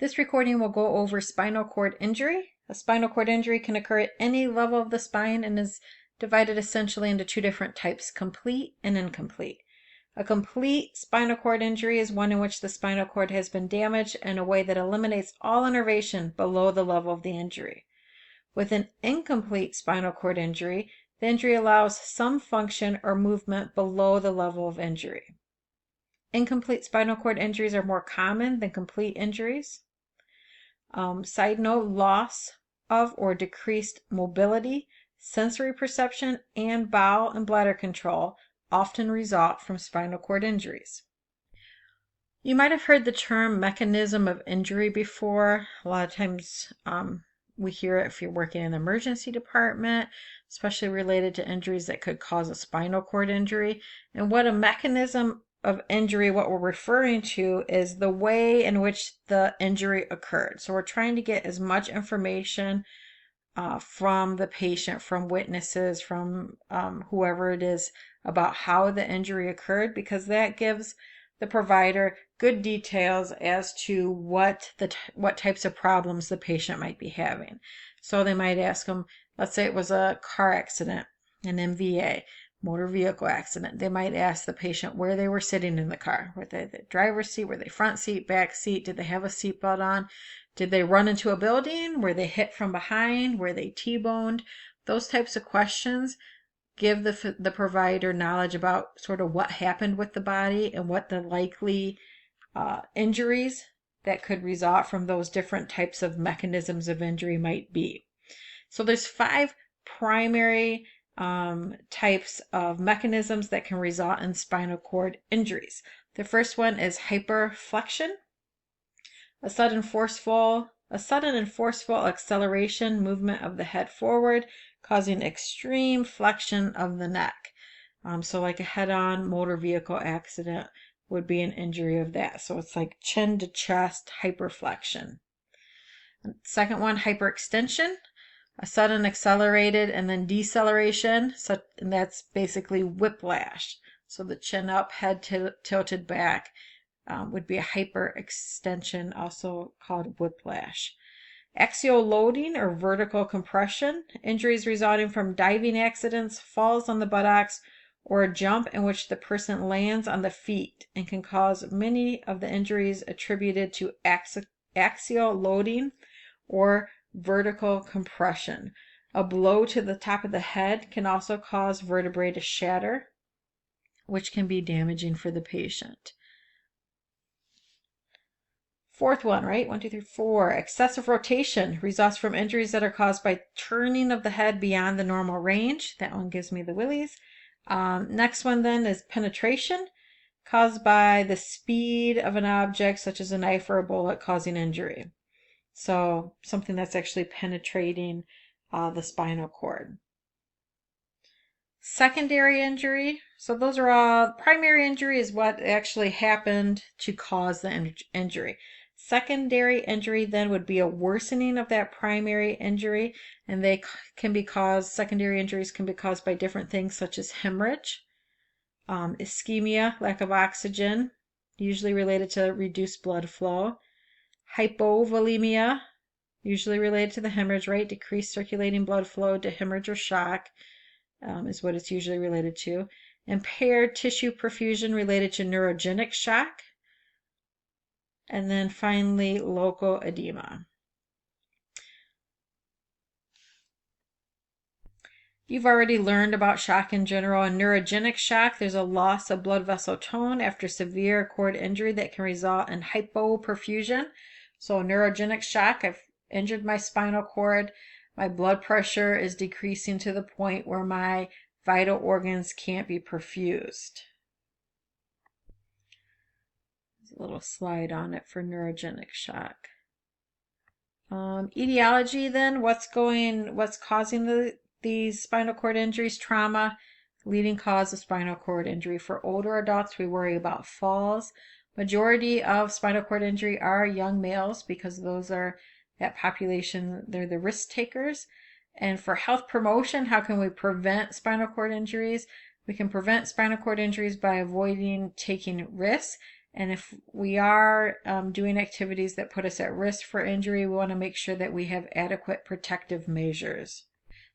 This recording will go over spinal cord injury. A spinal cord injury can occur at any level of the spine and is divided essentially into two different types, complete and incomplete. A complete spinal cord injury is one in which the spinal cord has been damaged in a way that eliminates all innervation below the level of the injury. With an incomplete spinal cord injury, the injury allows some function or movement below the level of injury. Incomplete spinal cord injuries are more common than complete injuries. Side note, loss of or decreased mobility, sensory perception, and bowel and bladder control often result from spinal cord injuries. You might have heard the term mechanism of injury before. A lot of times we hear it if you're working in the emergency department, especially related to injuries that could cause a spinal cord injury. And what a mechanism of injury, what we're referring to is the way in which the injury occurred. So we're trying to get as much information from the patient, from witnesses, from whoever it is about how the injury occurred, because that gives the provider good details as to what types of problems the patient might be having. So they might ask them, let's say it was a car accident, an MVA, motor vehicle accident. They might ask the patient where they were sitting in the car. Were they the driver's seat? Were they front seat, back seat? Did they have a seatbelt on? Did they run into a building? Were they hit from behind? Were they T-boned? Those types of questions give the provider knowledge about sort of what happened with the body and what the likely injuries that could result from those different types of mechanisms of injury might be. So there's 5 primary types of mechanisms that can result in spinal cord injuries. The first one is hyperflexion, a sudden and forceful acceleration movement of the head forward, causing extreme flexion of the neck. So like a head-on motor vehicle accident would be an injury of that. So it's like chin to chest hyperflexion. Second one, hyperextension, a sudden accelerated and then deceleration, and that's basically whiplash. So the chin up, head tilted back would be a hyperextension, also called whiplash. Axial loading or vertical compression, injuries resulting from diving accidents, falls on the buttocks, or a jump in which the person lands on the feet, and can cause many of the injuries attributed to axial loading or vertical compression. A blow to the top of the head can also cause vertebrae to shatter, which can be damaging for the patient. Fourth one, right? 1, 2, 3, 4. Excessive rotation results from injuries that are caused by turning of the head beyond the normal range. That one gives me the willies. Next one then is penetration, caused by the speed of an object such as a knife or a bullet causing injury. So something that's actually penetrating the spinal cord. Secondary injury. So those are all, primary injury is what actually happened to cause the injury. Secondary injury then would be a worsening of that primary injury, and they can be caused, secondary injuries can be caused by different things such as hemorrhage, ischemia, lack of oxygen, usually related to reduced blood flow, hypovolemia, usually related to the hemorrhage, right? Decreased circulating blood flow to hemorrhage or shock is what it's usually related to. Impaired tissue perfusion related to neurogenic shock. And then finally, local edema. You've already learned about shock in general. In neurogenic shock, there's a loss of blood vessel tone after severe cord injury that can result in hypoperfusion. So neurogenic shock, I've injured my spinal cord, my blood pressure is decreasing to the point where my vital organs can't be perfused. There's a little slide on it for neurogenic shock. Etiology then, what's causing these spinal cord injuries? Trauma, leading cause of spinal cord injury. For older adults, we worry about falls. Majority of spinal cord injury are young males because those are that population, they're the risk takers. And for health promotion, how can we prevent spinal cord injuries? We can prevent spinal cord injuries by avoiding taking risks And if we are doing activities that put us at risk for injury, we want to make sure that we have adequate protective measures.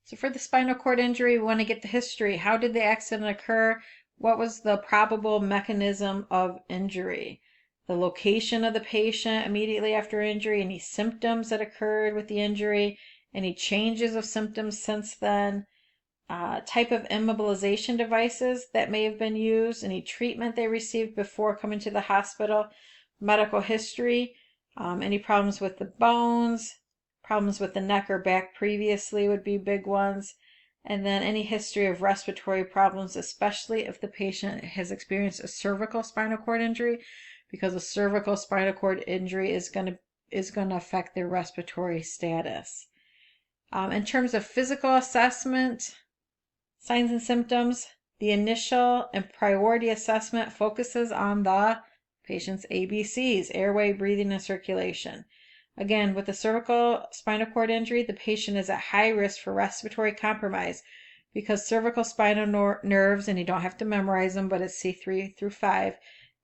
So for the spinal cord injury, we want to get the history. How did the accident occur? What was the probable mechanism of injury? The location of the patient immediately after injury, any symptoms that occurred with the injury, any changes of symptoms since then, type of immobilization devices that may have been used, any treatment they received before coming to the hospital, medical history, any problems with the bones, problems with the neck or back previously would be big ones, and then any history of respiratory problems, especially if the patient has experienced a cervical spinal cord injury, because a cervical spinal cord injury is going to affect their respiratory status. In terms of physical assessment, signs and symptoms, the initial and priority assessment focuses on the patient's ABCs, airway, breathing, and circulation. Again, with the cervical spinal cord injury, the patient is at high risk for respiratory compromise because cervical spinal nerves, and you don't have to memorize them, but it's C3 through 5,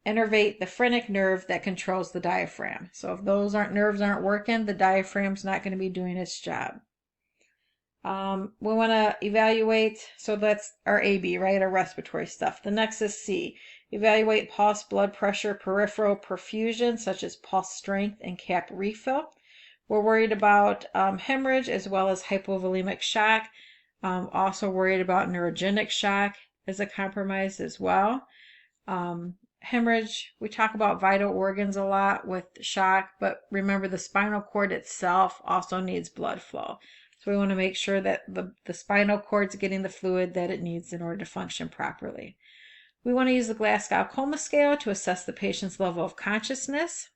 innervate the phrenic nerve that controls the diaphragm. So if those nerves aren't working, the diaphragm's not going to be doing its job. We want to evaluate, so that's our AB, right? Our respiratory stuff. The next is C. Evaluate pulse, blood pressure, peripheral perfusion, such as pulse strength and cap refill. We're worried about hemorrhage as well as hypovolemic shock. Also worried about neurogenic shock as a compromise as well. Hemorrhage, we talk about vital organs a lot with shock, but remember the spinal cord itself also needs blood flow. So we want to make sure that the spinal cord's getting the fluid that it needs in order to function properly. We want to use the Glasgow Coma Scale to assess the patient's level of consciousness.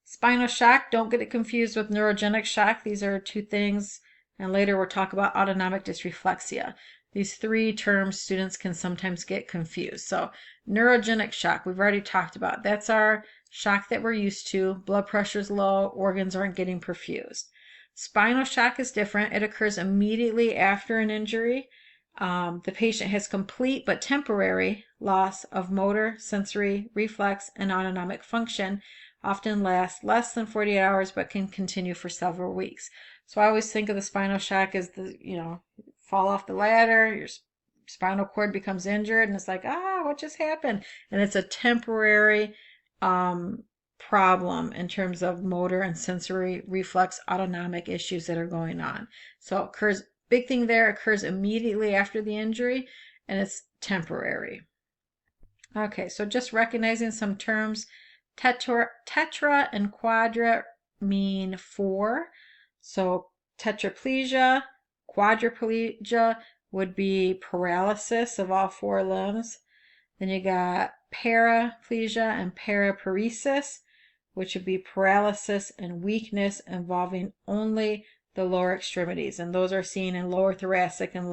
Spinal shock, don't get it confused with neurogenic shock. These are two things, and later we'll talk about autonomic dysreflexia. These three terms students can sometimes get confused. So neurogenic shock, we've already talked about. That's our shock that we're used to. Blood pressure's low, organs aren't getting perfused. Spinal shock is different. It occurs immediately after an injury. The patient has complete but temporary loss of motor, sensory, reflex, and autonomic function. Often lasts less than 48 hours but can continue for several weeks. So I always think of the spinal shock as fall off the ladder, your spinal cord becomes injured, and it's like, what just happened? And it's a temporary problem in terms of motor and sensory reflex autonomic issues that are going on. So it occurs, big thing there, occurs immediately after the injury, and it's temporary. Okay, so just recognizing some terms. Tetra and quadra mean 4. So tetraplegia, quadriplegia would be paralysis of all 4 limbs. Then you got paraplegia and paraparesis, which would be paralysis and weakness involving only the lower extremities. And those are seen in lower thoracic and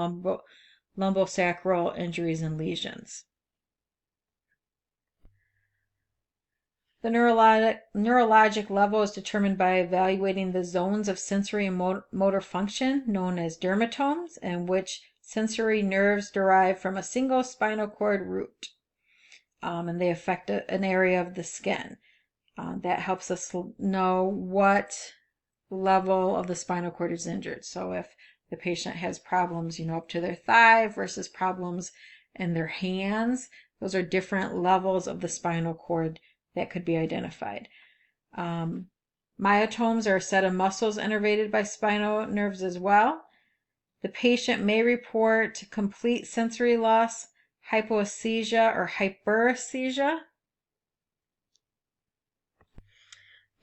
lumbosacral injuries and lesions. The neurologic level is determined by evaluating the zones of sensory and motor function known as dermatomes, and which sensory nerves derive from a single spinal cord root. And they affect an area of the skin. That helps us know what level of the spinal cord is injured. So if the patient has problems, up to their thigh versus problems in their hands, those are different levels of the spinal cord that could be identified. Myotomes are a set of muscles innervated by spinal nerves as well. The patient may report complete sensory loss, hypoesthesia, or hyperesthesia.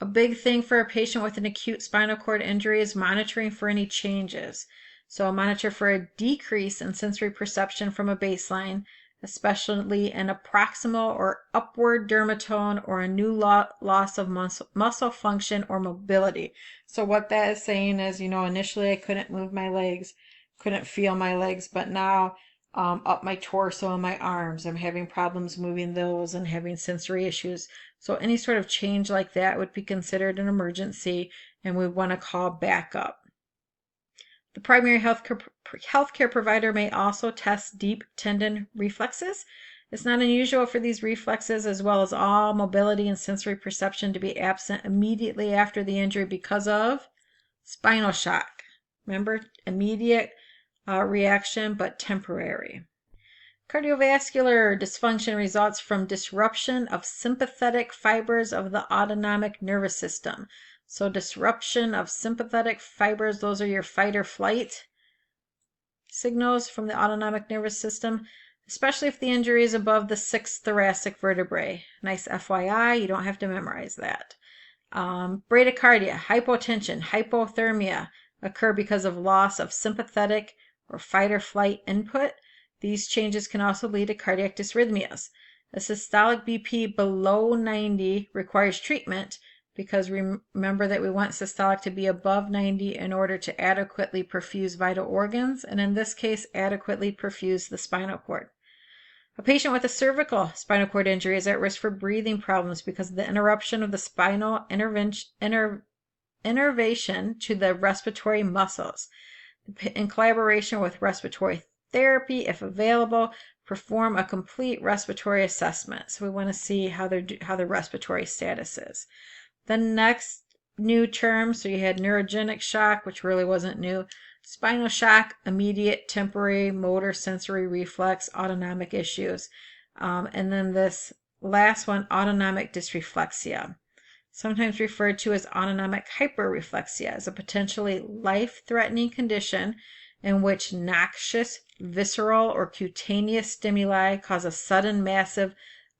A big thing for a patient with an acute spinal cord injury is monitoring for any changes. So monitor for a decrease in sensory perception from a baseline, especially an proximal or upward dermatome or a new loss of muscle function or mobility. So what that is saying is, initially I couldn't move my legs, couldn't feel my legs, but now up my torso and my arms, I'm having problems moving those and having sensory issues. So any sort of change like that would be considered an emergency, and we want to call backup. The primary healthcare provider may also test deep tendon reflexes, It's not unusual for these reflexes, as well as all mobility and sensory perception, to be absent immediately after the injury because of spinal shock. Remember, immediate reaction, but temporary. Cardiovascular dysfunction results from disruption of sympathetic fibers of the autonomic nervous system. So disruption of sympathetic fibers, those are your fight or flight signals from the autonomic nervous system, especially if the injury is above the 6th thoracic vertebrae. Nice FYI, you don't have to memorize that. Bradycardia, hypotension, hypothermia occur because of loss of sympathetic or fight or flight input. These changes can also lead to cardiac dysrhythmias. A systolic BP below 90 requires treatment because remember that we want systolic to be above 90 in order to adequately perfuse vital organs, and in this case, adequately perfuse the spinal cord. A patient with a cervical spinal cord injury is at risk for breathing problems because of the interruption of the spinal innervation to the respiratory muscles. In collaboration with respiratory therapy, if available, perform a complete respiratory assessment. So we want to see how the respiratory status is. The next new term, so you had neurogenic shock, which really wasn't new. Spinal shock, immediate, temporary, motor, sensory, reflex, autonomic issues. And then this last one, autonomic dysreflexia, sometimes referred to as autonomic hyperreflexia, is a potentially life-threatening condition in which noxious, visceral, or cutaneous stimuli cause a sudden, massive,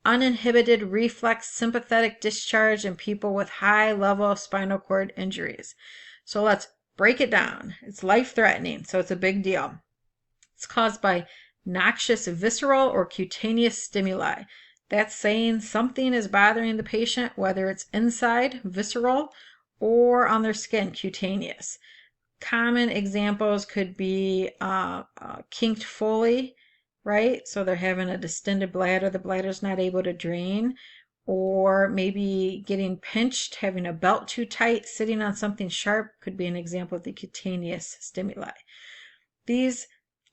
uninhibited reflex sympathetic discharge in people with high level spinal cord injuries. So let's break it down. It's life-threatening, so it's a big deal. It's caused by noxious visceral or cutaneous stimuli. That's saying something is bothering the patient, whether it's inside, visceral, or on their skin, cutaneous. Common examples could be kinked Foley, right? So they're having a distended bladder, the bladder's not able to drain, or maybe getting pinched, having a belt too tight, sitting on something sharp could be an example of the cutaneous stimuli. These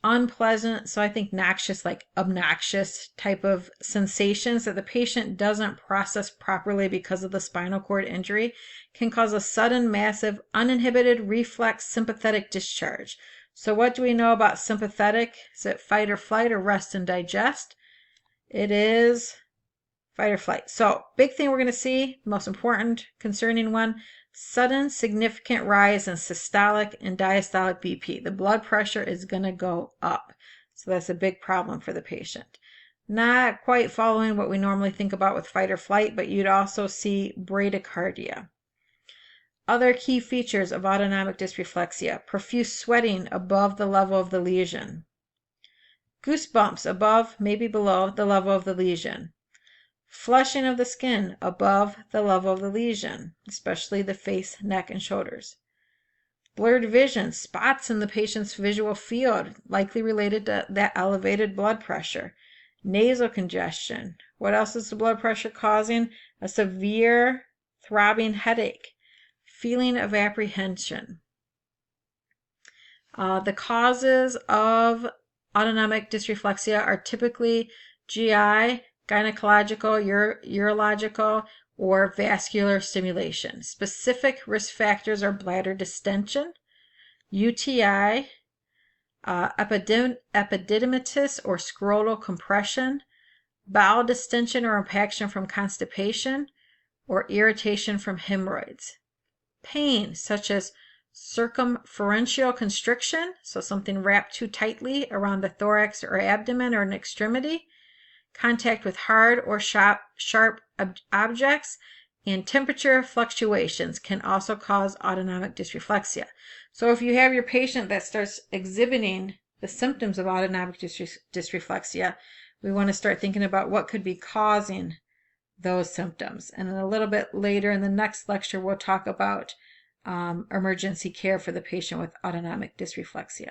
unpleasant, so I think noxious, like obnoxious type of sensations that the patient doesn't process properly because of the spinal cord injury can cause a sudden, massive, uninhibited reflex sympathetic discharge. So what do we know about sympathetic? Is it fight or flight or rest and digest? It is fight or flight. So big thing we're going to see, most important concerning one, sudden significant rise in systolic and diastolic BP. The blood pressure is going to go up. So that's a big problem for the patient. Not quite following what we normally think about with fight or flight, but you'd also see bradycardia. Other key features of autonomic dysreflexia: profuse sweating above the level of the lesion, goosebumps above, maybe below, the level of the lesion, flushing of the skin above the level of the lesion, especially the face, neck, and shoulders, blurred vision, spots in the patient's visual field, likely related to that elevated blood pressure, nasal congestion. What else is the blood pressure causing? A severe throbbing headache, feeling of apprehension. The causes of autonomic dysreflexia are typically GI, gynecological, urological, or vascular stimulation. Specific risk factors are bladder distension, UTI, epididymitis or scrotal compression, bowel distension or impaction from constipation, or irritation from hemorrhoids. Pain, such as circumferential constriction, so something wrapped too tightly around the thorax or abdomen or an extremity, contact with hard or sharp objects, and temperature fluctuations can also cause autonomic dysreflexia. So if you have your patient that starts exhibiting the symptoms of autonomic dysreflexia, we want to start thinking about what could be causing those symptoms. And then a little bit later in the next lecture, we'll talk about emergency care for the patient with autonomic dysreflexia.